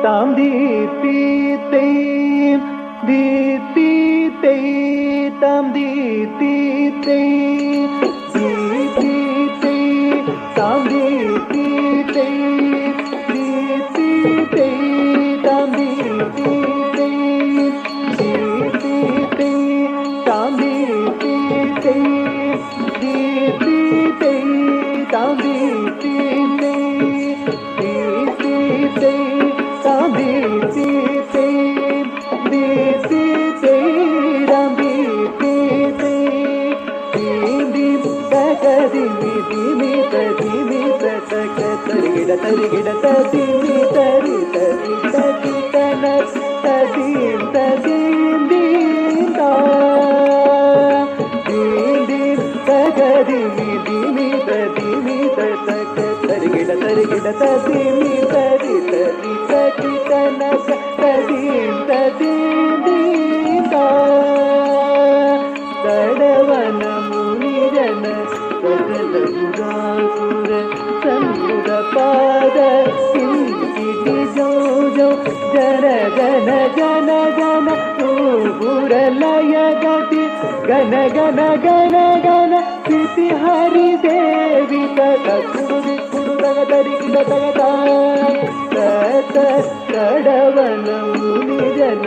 தாம் தீர்த்தி தெய்ம் தீர்த்தி தெய் தாம் தீர்த்தி தெய் தீர்த்தி தெய் தாம் தீர்த்தி தெய் தீர்த்தி தெய் தாம் தீர்த்தி தெய் தீர்த்தி தெய் தாம் தீர்த்தி தெய் தீர்த்தி தெய் தாம் தீர்த்தி தரிகிட ததிமி தரி தரி ததி தன ததீம் ததீம் தீந்தா தீந்தீம் தகதிமி திமி ததிமி ததக தரிகிட தரிகிட ததிமி தரி தரி ததி தன ததீம் ததீம் தீந்தா தடவன முனிஜன சகல சுராசுர சண்முக பாத கிஞ்சிதி ஜோ ஜோ ஜன ಗನ ಗನ ಗನ ಪೂರಲಯ ಗತಿ ಗನ ಗನ ಗನ ಗನ ಸ್ಥಿತಿ ಹರಿ ದೇವಿ ಕುಡುದಿ ಕುಡುದಗ ತರಿಗಿದ ತಗದ ಕಡವನ ಮುನಿ ಜನ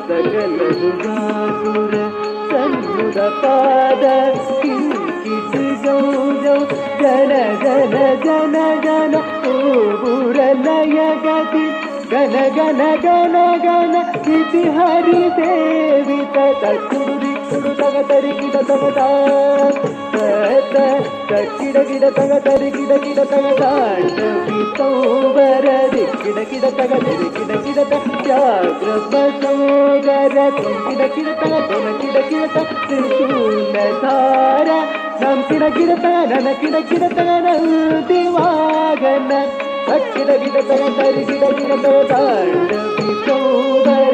ಸಕಲ ಸುಗಾಸುರ ಸನ್ನುದ ಪಾದ ಕಿಂಕಿಟಿ ಜೌ ಜೌ ಗನ ಗನ ಗನ ಗನ ಪೂರಲಯ ಗತಿ ಗನ ಗನ ಗನ ಗನ ಸ್ಥಿತಿ ಹರಿ ದೇವಿ ಕುಡುದಿ ಕುಡುದಗ ತರಿಗಿದ ತಗದ ಕಿಡ ಗಿಡ ತಗ ತರಿ ಗಿಡ ಗಿಡ ತಗ ದಾಂಡವಿತೋಬರದಿ ಗಿಡ ಗಿಡ ತಗ ತರಿ ಗಿಡ ಗಿಡ ತ್ಯಾಗ್ರ ಬಸೋಗರ ಗಿಡ ಗಿಡ ತಗ ತೊನ ಗಿಡ ಗಿಡ ತಗ ತ್ರಿಶೂಲ ಧಾರ ನಮ್ ಗಿಡ ಗಿಡ ತಗ ನನ ಗಿಡ ಗಿಡ ತಗ ದಿವಾಗನ ಗಿಡ ಗಿಡ ತಗ ತರಿ ಗಿಡ ಗಿಡ ತಗ ದಾಂಡವಿತೋಬರ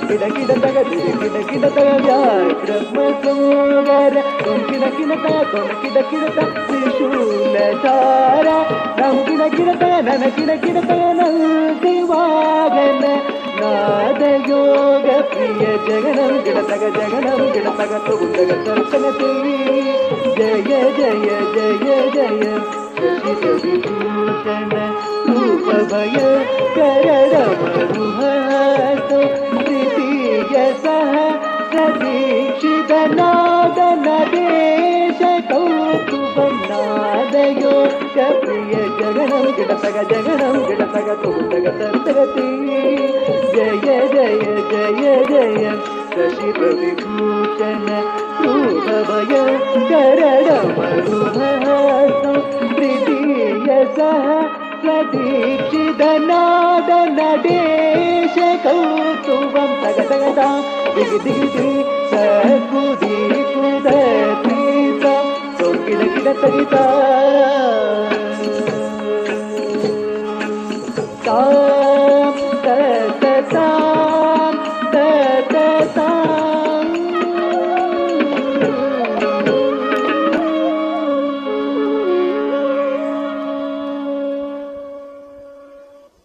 ಗಿಡ ಗಿಡ ತಗ ತರಿ ಗಿಡ ಗಿಡ ತಗ ವ್ಯಾಘ್ರ ಬಸೋಗರ ಗಿಡ ಗಿಡ ತಗ ತೊನ ಗಿಡ ಗಿಡ ತಗ ತ್ರಿಶೂಲ ಧಾರ ನಮ್ ಗಿಡ ಗಿಡ ತಗ ನನ ಗಿಡ ಗಿಡ ತಗ ದಿವಾಗನ ನಾದ ಯೋಗ ಪ್ರಿಯ ಜಗನಂ ಗಿಡ ತಗ ಜಗನಂ ಗಿಡ ತಗ ತುಗುಂದಗ ದರ್ಶನತಿ ಜಯ ಜಯ ಜಯ ಜಯ ಶಶಿ ವಿಭೂಷಣ ರೂಪ ಭಯ ಕರಡ ಮರುಹಾಸ ಸ್ಥಿತಿಯ ಸಹ ಪ್ರದೀಕ್ಷಿತ ನಾದನ ದೇಶ ಕೌತುಕಂ ನಾದ ಯೋಗ ಪ್ರಿಯ ಜಗನಂ ಗಿಡ ತಗ ಜಗನಂ ಗಿಡ ತಗ ತುಗುಂದಗ ದರ್ಶನತಿ ಜಯ ಜಯ ಜಯ ಜಯ ಶಶಿ ವಿಭೂಷಣ ರೂಪ ಭಯ ಕರಡ ಮರುಹಾಸ ಪ್ರೀತಿಯ ಸಹ ಪ್ರದೀಕ್ಷಿತ ನಾದ ನಡೇಶ ಕೌತುಕಂ ತಗ ತಗದ ದಿಗಿ ದಿಗಿ ಸಕುದಿ ಕುದ ತೀತ ಗಿಡ ಗಿಡ ತಗಿತ